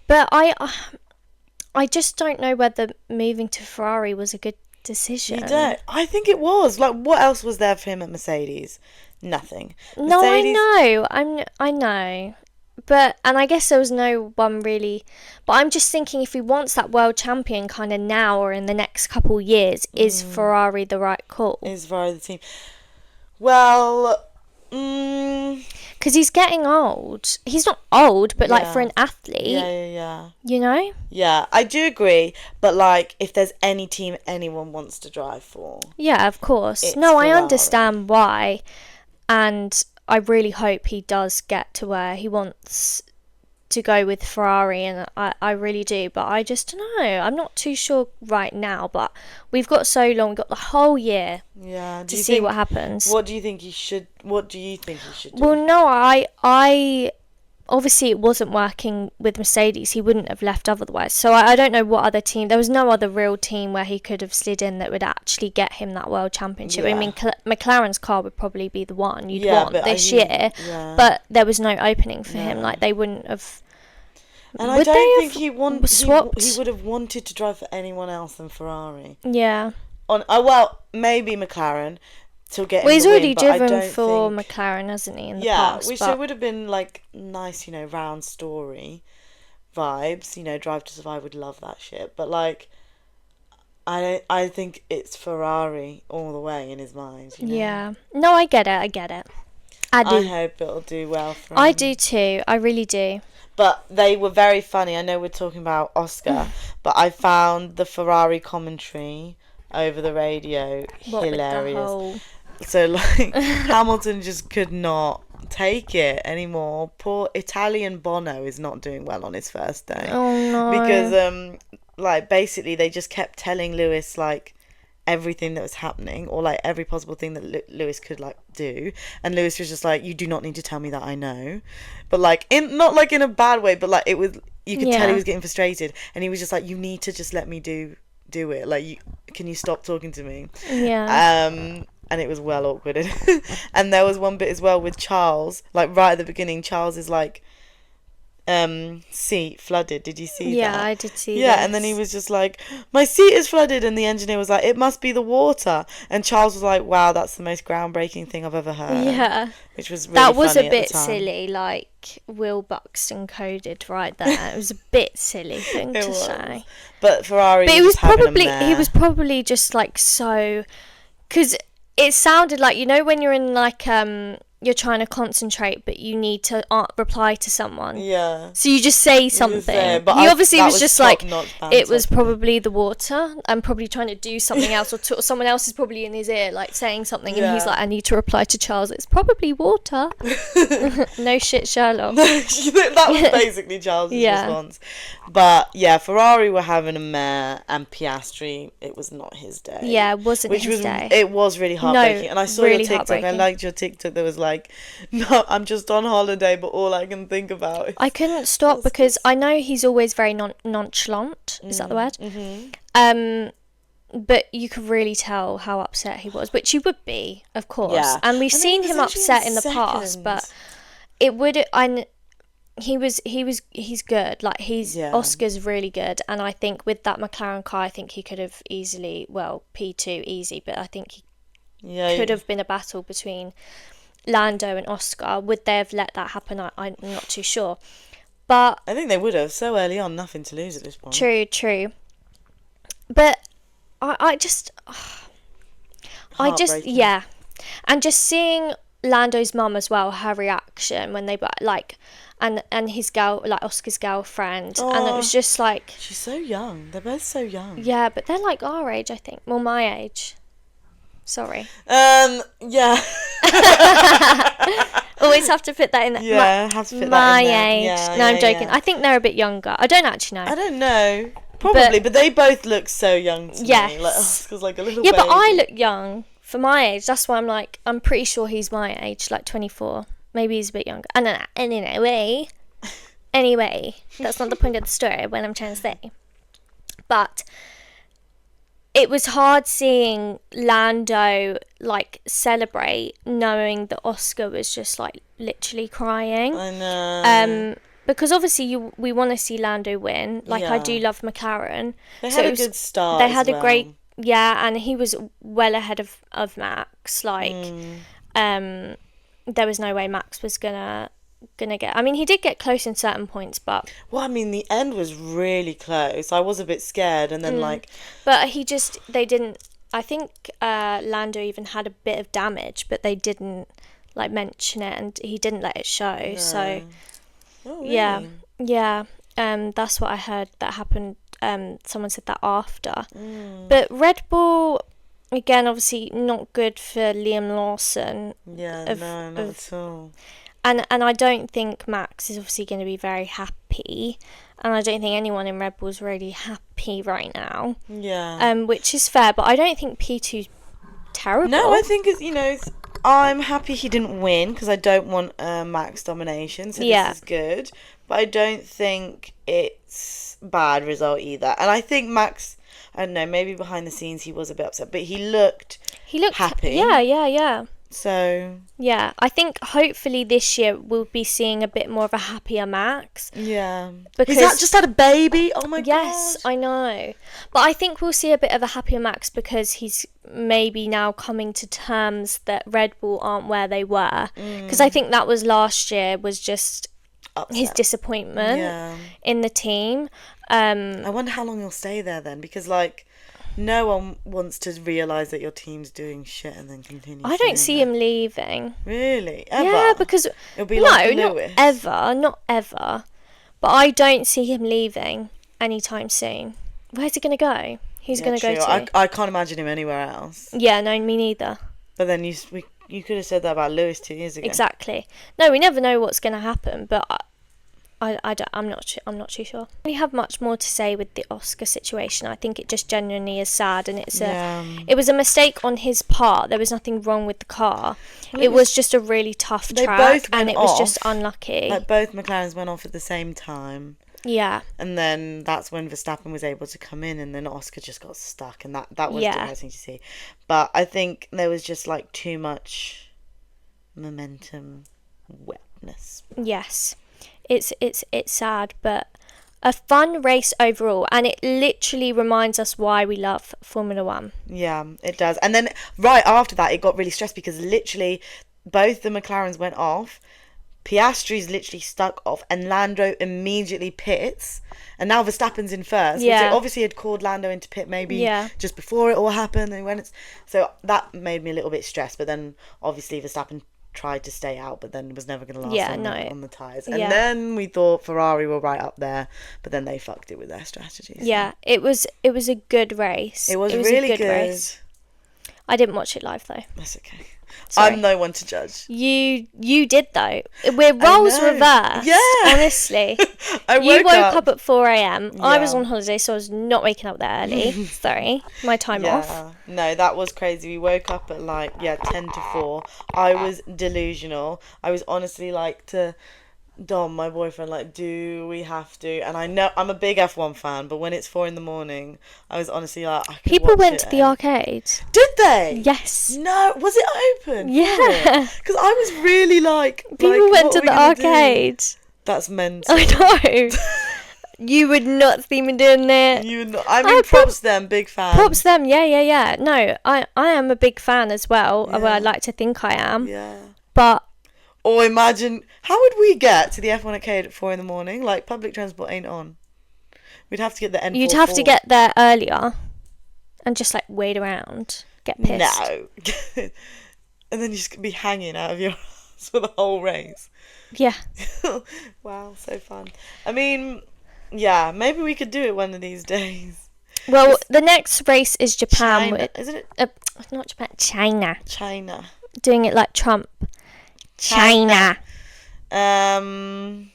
But I just don't know whether moving to Ferrari was a good decision. You don't? I think it was. Like, what else was there for him at Mercedes? Nothing. No, I know. But, and I guess there was no one really, but I'm just thinking, if he wants that world champion kind of now or in the next couple of years, is Ferrari the right call? Is Ferrari the team? Well, because he's getting old. He's not old, but like for an athlete. Yeah. You know? Yeah, I do agree. But like, if there's any team anyone wants to drive for. Yeah, of course. No, Ferrari. I understand why. And I really hope he does get to where he wants to go with Ferrari, and I really do, but I just don't know. I'm not too sure right now, but we've got so long. We've got the whole year to see what happens. What do you think he should do? Well, no, I obviously it wasn't working with Mercedes. He wouldn't have left otherwise. So I don't know what other team. There was no other real team where he could have slid in that would actually get him that world championship. I mean, McLaren's car would probably be the one you'd want this year. Yeah. But there was no opening for him. Like, they wouldn't have. And I don't think he would have wanted to drive for anyone else than Ferrari. Yeah. Well, maybe McLaren. He's already driven for McLaren, hasn't he, in the past? Yeah, which it would have been like nice, you know, round story vibes. You know, Drive to Survive would love that shit. But like, I think it's Ferrari all the way in his mind. You know? Yeah. No, I get it. I do. I hope it'll do well for him. I do too. I really do. But they were very funny. I know we're talking about Oscar, but I found the Ferrari commentary over the radio hilarious. So, like, Hamilton just could not take it anymore. Poor Italian Bono is not doing well on his first day. Oh, no. Because, like, basically they just kept telling Lewis, like, everything that was happening, or, like, every possible thing that Lewis could, like, do. And Lewis was just like, you do not need to tell me that, I know. But, like, not, like, in a bad way, but, like, it was, you could tell he was getting frustrated. And he was just like, you need to just let me do it. Like, can you stop talking to me? Yeah. And it was well awkward. And there was one bit as well with Charles, like right at the beginning, Charles is like, seat flooded. Did you see that? Yeah, I did see that. Yeah, and then he was just like, my seat is flooded, and the engineer was like, it must be the water. And Charles was like, wow, that's the most groundbreaking thing I've ever heard. Yeah. Which was really that was funny a bit silly, like Will Buxton coded right there. It was a bit silly thing to say. But Ferrari he was probably just like so, because it sounded like, you know, when you're in like you're trying to concentrate but you need to reply to someone, so you just say something. But he obviously was just like, it was probably the water. I'm probably trying to do something else, or someone else is probably in his ear like saying something, and he's like, I need to reply to Charles, it's probably water. No shit, Sherlock. That was basically Charles' response. But yeah, Ferrari were having a mare, and Piastri, it was not his day. Yeah, it wasn't his day. It was really heartbreaking. And I saw really your TikTok. I liked your TikTok that was like, no, I'm just on holiday, but all I can think about is... I couldn't stop because I know he's always very nonchalant. Is that the word? Mm-hmm. But you could really tell how upset he was, which he would be, of course. Yeah. And we've seen him upset in the past, but it would... He's good. Like, Oscar's really good, and I think with that McLaren car, I think he could have easily, well, P2 easy, but I think he could have been a battle between Lando and Oscar. Would they have let that happen? I'm not too sure, but I think they would have. So early on, nothing to lose at this point. True. But I just and just seeing Lando's mum as well, her reaction when they like, and his like Oscar's girlfriend, and it was just like, she's so young. They're both so young. Yeah, but they're like our age, I think. Well, my age. Sorry. Yeah. Always have to put that in there. Yeah, have to put my that in there. age. Yeah, no, yeah, I'm joking. yeah. I think they're a bit younger. I don't actually know. I don't know. Probably, but they both look so young to me. Like Oscar's like a little baby. But I look young for my age. That's why I'm like, I'm pretty sure he's my age, like 24. Maybe he's a bit younger. I don't know. Anyway, that's not the point of the story, what I'm trying to say. But it was hard seeing Lando like celebrate, knowing that Oscar was just like literally crying. I know. Because obviously we want to see Lando win. Like, I do love McLaren. They had a good start. They had a great, and he was well ahead of Max. Like, there was no way Max was gonna get. I mean, he did get close in certain points, but well, I mean, the end was really close. I was a bit scared, and then but they didn't. I think Lando even had a bit of damage, but they didn't like mention it, and he didn't let it show. No. So. Oh, really? Yeah. That's what I heard that happened. Someone said that after. But Red Bull, again, obviously not good for Liam Lawson. Yeah, not at all. And I don't think Max is obviously going to be very happy. And I don't think anyone in Red Bull's really happy right now. Yeah. Which is fair, but I don't think P2's terrible. No, I think it's, I'm happy he didn't win because I don't want Max domination, so this is good. But I don't think it's bad result either. And I think Max, I don't know, maybe behind the scenes he was a bit upset, but he looked happy. Yeah. So yeah, I think hopefully this year we'll be seeing a bit more of a happier Max. Yeah, because he's just had a baby. Oh my god. Yes, I know, but I think we'll see a bit of a happier Max because he's maybe now coming to terms that Red Bull aren't where they were. Because I think that was last year was just his disappointment in the team. I wonder how long he'll stay there then, because like. No one wants to realise that your team's doing shit and then continue. I don't see him leaving. Really? Ever? Yeah, because it'll be like Lewis. Not ever. But I don't see him leaving anytime soon. Where's he going to go? Who's going to go to? I can't imagine him anywhere else. Yeah, no, me neither. But then you could have said that about Lewis 2 years ago. Exactly. No, we never know what's going to happen, but I'm not too sure. We have much more to say with the Oscar situation. I think it just genuinely is sad, and it was a mistake on his part. There was nothing wrong with the car. Well, it was just a really tough track, and it was just unlucky. Like both McLarens went off at the same time. Yeah. And then that's when Verstappen was able to come in, and then Oscar just got stuck, and that was depressing to see. But I think there was just like too much momentum wetness. Yes. It's sad, but a fun race overall, and it literally reminds us why we love Formula One. Yeah, it does. And then right after that, it got really stressed because literally both the McLarens went off. Piastri's literally stuck off, and Lando immediately pits, and now Verstappen's in first. Yeah. So obviously had called Lando into pit maybe just before it all happened, and so that made me a little bit stressed. But then obviously Verstappen tried to stay out, but then was never going to last on the tyres. And then we thought Ferrari were right up there, but then they fucked it with their strategies. So. Yeah, it was a good race. It was really a good race. I didn't watch it live though. That's okay. Sorry. I'm no one to judge. You did though. We're roles reversed. Yeah. Honestly. You woke up at 4 a.m. Yeah. I was on holiday, so I was not waking up that early. Sorry. My time off. No, that was crazy. We woke up at 10 to 4. I was delusional. I was honestly to Dom, my boyfriend, do we have to? And I know I'm a big F1 fan, but when it's 4 a.m, I was honestly I could People went to the arcade. Did they? Yes. No, was it open? Yeah. Because I was really people went to the arcade. That's mental. I know. You would not see me doing it. You would not. I mean, props them, big fan. Props them, yeah. No, I am a big fan as well. Yeah. Well, I'd like to think I am. Yeah. But. Or imagine, how would we get to the F1 arcade at 4 a.m? Public transport ain't on. We'd have to get the N4. You'd have to get there earlier and just wait around, get pissed. No. and then you just be hanging out of your ass for the whole race. Yeah. Wow, so fun. I mean, yeah, maybe we could do it one of these days. Well, the next race is Japan. China, isn't it? Not Japan, China. China. Doing it like Trump. China. Yeah,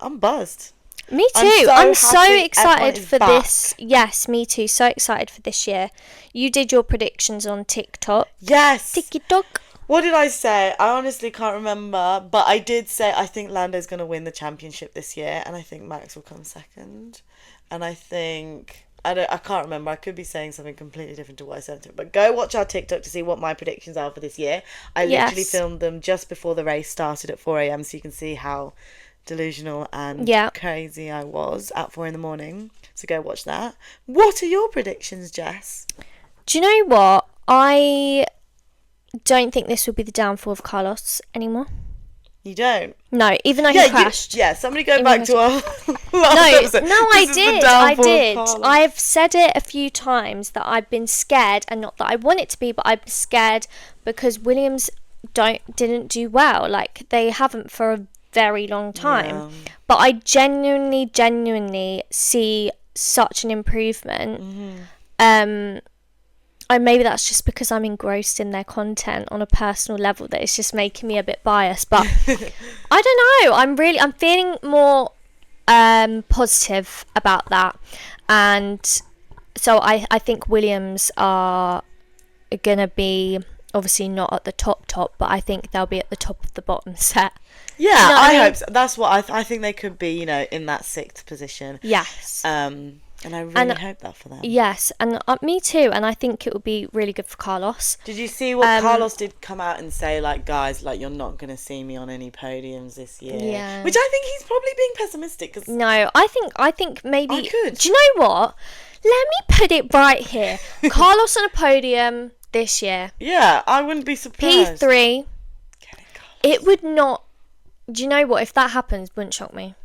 I'm buzzed. Me too. I'm so excited for back. this. Yes, me too. So excited for this year. You did your predictions on TikTok. Yes. TikTok. What did I say? I honestly can't remember, but I did say I think Lando's going to win the championship this year, and I think Max will come second. And I think I can't remember. I could be saying something completely different to what I said to it. But go watch our TikTok to see what my predictions are for this year. I literally filmed them just before the race started at 4 a.m. so you can see how delusional and crazy I was at 4 a.m. So go watch that. What are your predictions, Jess? Do you know what? I don't think this will be the downfall of Carlos anymore. You don't? No, even though he crashed. Somebody go back to our last episode. No, I did. I've said it a few times that I've been scared, and not that I want it to be, but I'm scared because Williams didn't do well. Like, they haven't for a very long time. Yeah. But I genuinely see such an improvement. Mm-hmm. And maybe that's just because I'm engrossed in their content on a personal level that it's just making me a bit biased. But I don't know. I'm feeling more positive about that. And so I think Williams are going to be obviously not at the top, but I think they'll be at the top of the bottom set. Yeah, you know I hope so. That's what I think they could be, in that 6th position. Yes. And I really hope that for them. Yes, and me too. And I think it would be really good for Carlos. Did you see what Carlos did come out and say, like, guys, like, you're not going to see me on any podiums this year? Yeah. Which I think he's probably being pessimistic. Cause no, I think maybe... I could. Do you know what? Let me put it right here. Carlos on a podium this year. Yeah, I wouldn't be surprised. P3. It would not... Do you know what? If that happens, wouldn't shock me.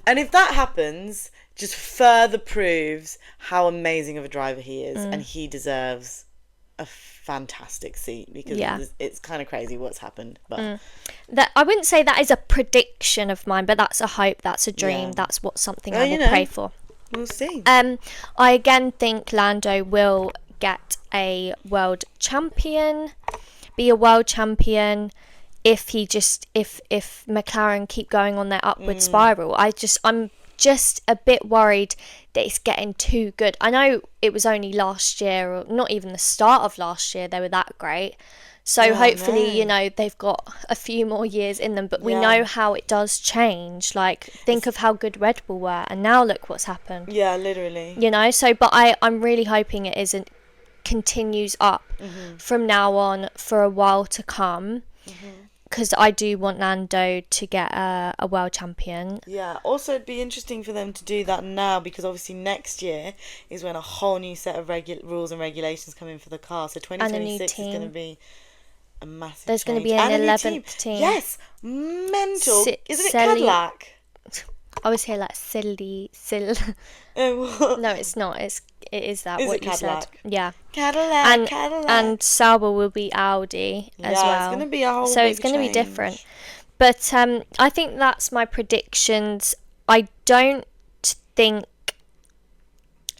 And if that happens... just further proves how amazing of a driver he is, and he deserves a fantastic seat because it's kind of crazy what's happened. But that I wouldn't say that is a prediction of mine, but that's a hope, that's a dream, that's something I will pray for. We'll see. I again think Lando will get a world champion, be a world champion. If McLaren keep going on their upward spiral, I'm just a bit worried that it's getting too good. I know it was only last year, or not even the start of last year, they were that great. So hopefully, they've got a few more years in them. But we know how it does change. Like, think of how good Red Bull were, and now look what's happened. Yeah, literally. But I'm really hoping it continues up from now on for a while to come. Because I do want Lando to get a world champion. Yeah, also it'd be interesting for them to do that now, because obviously next year is when a whole new set of rules and regulations come in for the car. So 2026 is going to be a massive There's going to be an 11th team. Yes, mental. Isn't it Cadillac? I always hear like silly. No, it's not. It is that. Is what it you Cadillac? said. Yeah. Cadillac. And Sauber will be Audi as well. It's going to be a whole. So it's going to be different. But I think that's my predictions. I don't think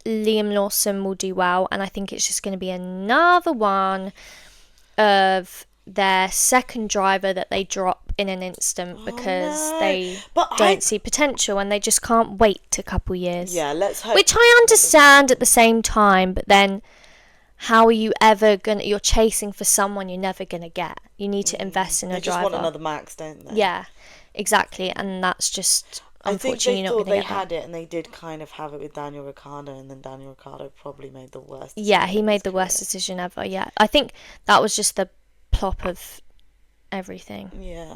Liam Lawson will do well, and I think it's just going to be another one of their second driver that they drop in an instant because they don't see potential and they just can't wait a couple years. Yeah, let's hope. Which I understand at the same time, but then how are you ever you're chasing for someone you're never gonna get. You need to invest in a driver. They just want another Max, don't they? Yeah, exactly, and that's just unfortunately not going to get I think they thought they had it, and they did kind of have it with Daniel Ricciardo, and then Daniel Ricciardo probably made the worst decision. Yeah, he made the worst decision ever. Yeah, I think that was just the plop of everything. Yeah,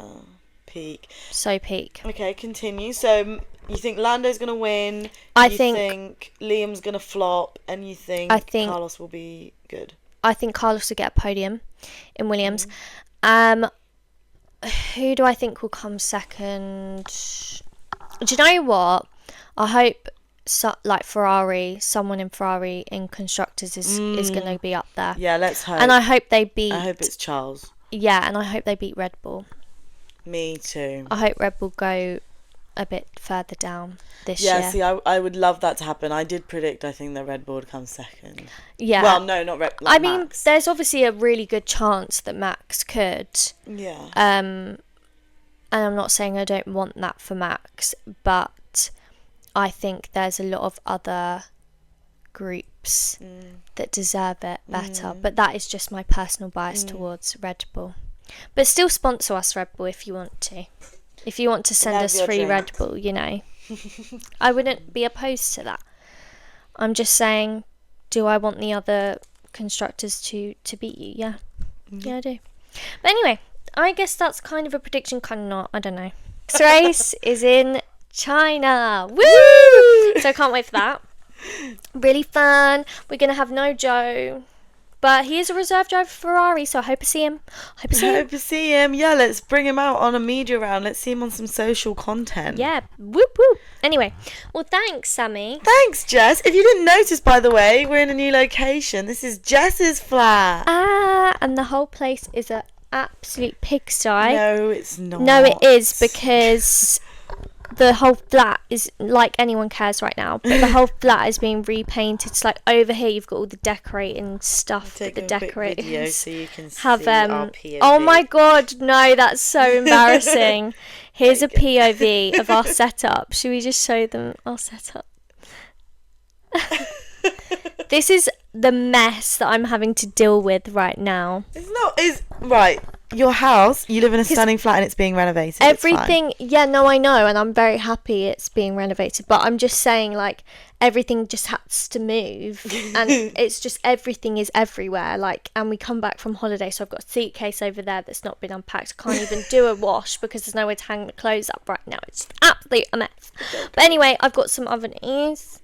peak. So peak. Okay, continue. So you think Lando's going to win? I think Liam's going to flop, and you think Carlos will be good? I think Carlos will get a podium in Williams. Who do I think will come second? Do you know what? I hope like Ferrari, someone in Ferrari in constructors is going to be up there. Yeah, let's hope. And I hope they beat. I hope it's Charles. Yeah, and I hope they beat Red Bull. Me too. I hope Red Bull go a bit further down this year. Yeah, see, I would love that to happen. I did predict, I think, that Red Bull would come second. Yeah. Well, no, not Red Bull. Like mean, there's obviously a really good chance that Max could. Yeah. And I'm not saying I don't want that for Max, but I think there's a lot of other groups that deserve it better. But that is just my personal bias towards Red Bull. But still sponsor us, Red Bull, if you want to. If you want to send us free Red Bull, you know. I wouldn't be opposed to that. I'm just saying, do I want the other constructors to beat you? Yeah. Yeah, I do. But anyway, I guess that's kind of a prediction, kind of not. I don't know. Next race is in China. Woo! So I can't wait for that. Really fun. We're going to have no Joe. But he is a reserve driver for Ferrari, so I hope to see him. Hope to see him. Yeah, let's bring him out on a media round. Let's see him on some social content. Yeah. Whoop, whoop. Anyway, well, thanks, Sammy. Thanks, Jess. If you didn't notice, by the way, we're in a new location. This is Jess's flat. And the whole place is an absolute pigsty. No, it's not. No, it is, because the whole flat is, like anyone cares right now, but the whole flat is being repainted. It's like over here you've got all the decorating stuff that the decorators so you can have. See our POV. Oh my god, no, that's so embarrassing. Here's a POV of our setup. Should we just show them our setup? This is the mess that I'm having to deal with right now. It's right. Your house, you live in a stunning flat and it's being renovated. Everything, yeah, no, I know, and I'm very happy it's being renovated, but I'm just saying, like, everything just has to move, and it's just, everything is everywhere, like, and we come back from holiday, so I've got a suitcase over there that's not been unpacked. I can't even do a wash because there's nowhere to hang the clothes up right now. It's absolutely a mess. But anyway, I've got some other news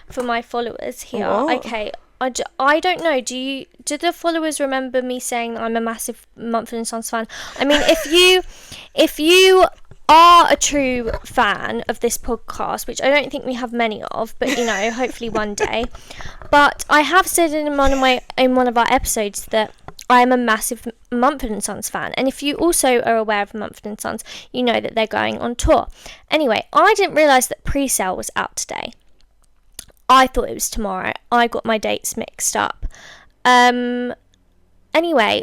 for my followers here. What? Okay. I don't know. Do the followers remember me saying that I'm a massive Mumford & Sons fan? I mean, if you are a true fan of this podcast, which I don't think we have many of, but you know, hopefully one day. But I have said in one of our episodes that I am a massive Mumford & Sons fan, and if you also are aware of Mumford & Sons, you know that they're going on tour. Anyway, I didn't realise that pre-sale was out today. I thought it was tomorrow. I got my dates mixed up. Anyway,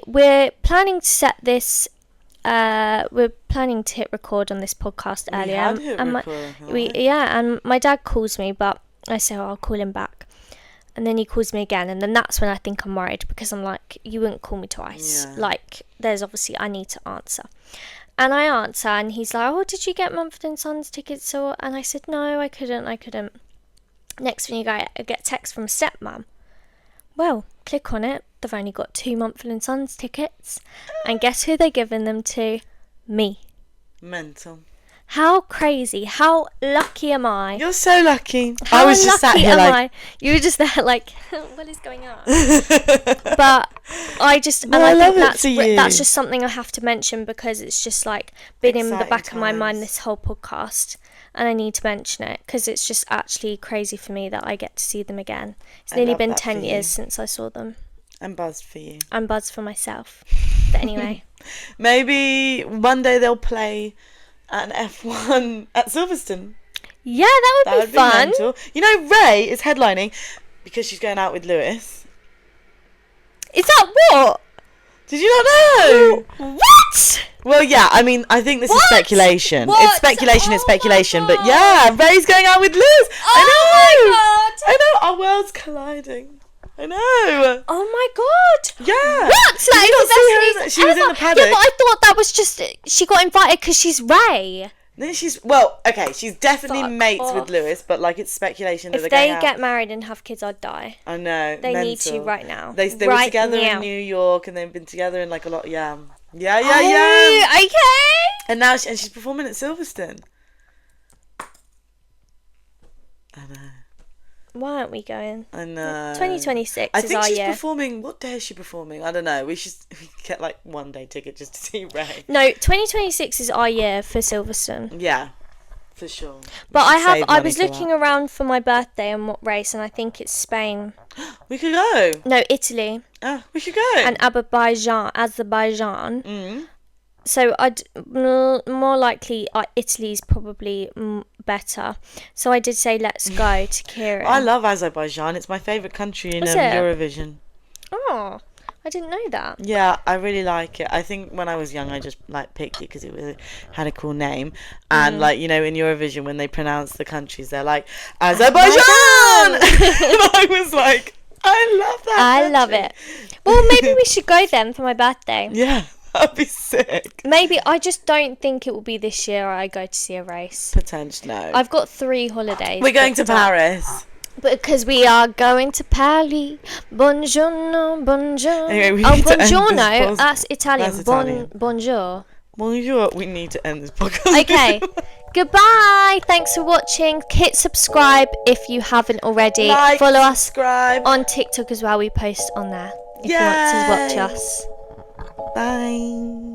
we're planning to set this. We're planning to hit record on this podcast earlier. And my dad calls me, but I say, I'll call him back. And then he calls me again, and then that's when I think I'm worried, because I'm like, you wouldn't call me twice. Yeah. Like, there's obviously, I need to answer. And I answer, and he's like, oh, did you get Mumford & Sons tickets? And I said, no, I couldn't. Next thing I get a text from stepmom. Well, click on it. They've only got 2 Mumford & Sons tickets. And guess who they're giving them to? Me. Mental. How crazy. How lucky am I? You're so lucky. How I was just sat here like... You were just there like, what is going on? But I just... No, and I think that's just something I have to mention, because it's just like been in the back of my mind this whole podcast. And I need to mention it because it's just actually crazy for me that I get to see them again. It's nearly been 10 years since I saw them. I'm buzzed for you. I'm buzzed for myself. But anyway. Maybe one day they'll play an F1 at Silverstone. Yeah, that would be fun. Mental. You know, Ray is headlining because she's going out with Lewis. Is that what? Did you not know? What? Well, yeah, I mean, I think this is speculation. What? It's speculation, but yeah, Ray's going out with Liz. I know. I know, our worlds colliding. I know. Oh my god. Yeah. What? She was in the paddock. Yeah, but I thought that was just, she got invited because she's Ray. No, she's definitely mates with Lewis, but like it's speculation that if they get married and have kids, I'd die. I know. They need to right now. They were together in New York, and they've been together in like a lot. Yeah. Okay. And now she's performing at Silverstone. I know. Why aren't we going? I know. 2026 I is think our she's year. performing. What day is she performing? I don't know. We get like 1 day ticket just to see Ray. No, 2026 is our year for Silverstone. Yeah. For sure. But I I was looking around for my birthday and what race, and I think it's Spain. We could go. No, Italy. We should go. And Azerbaijan. So more likely Italy's probably better. So I did say let's go to Kieran. I love Azerbaijan. It's my favourite country in Eurovision. Oh, I didn't know that. Yeah, I really like it. I think when I was young, I just picked it because it had a cool name. And in Eurovision, when they pronounce the countries, they're like Azerbaijan. And I was like, I love that. I love it. Well, maybe we should go then for my birthday. Yeah, that'd be sick. Maybe. I just don't think it will be this year I go to see a race. Potentially, no. I've got 3 holidays. We're going to Paris. Because we are going to Paris. Buongiorno, buongiorno. Anyway, buongiorno. That's Italian. That's Italian. Bonjour. Bonjour. We need to end this podcast. Okay. Goodbye. Thanks for watching. Hit subscribe if you haven't already. Follow us subscribe on TikTok as well. We post on there if you want to watch us. Bye.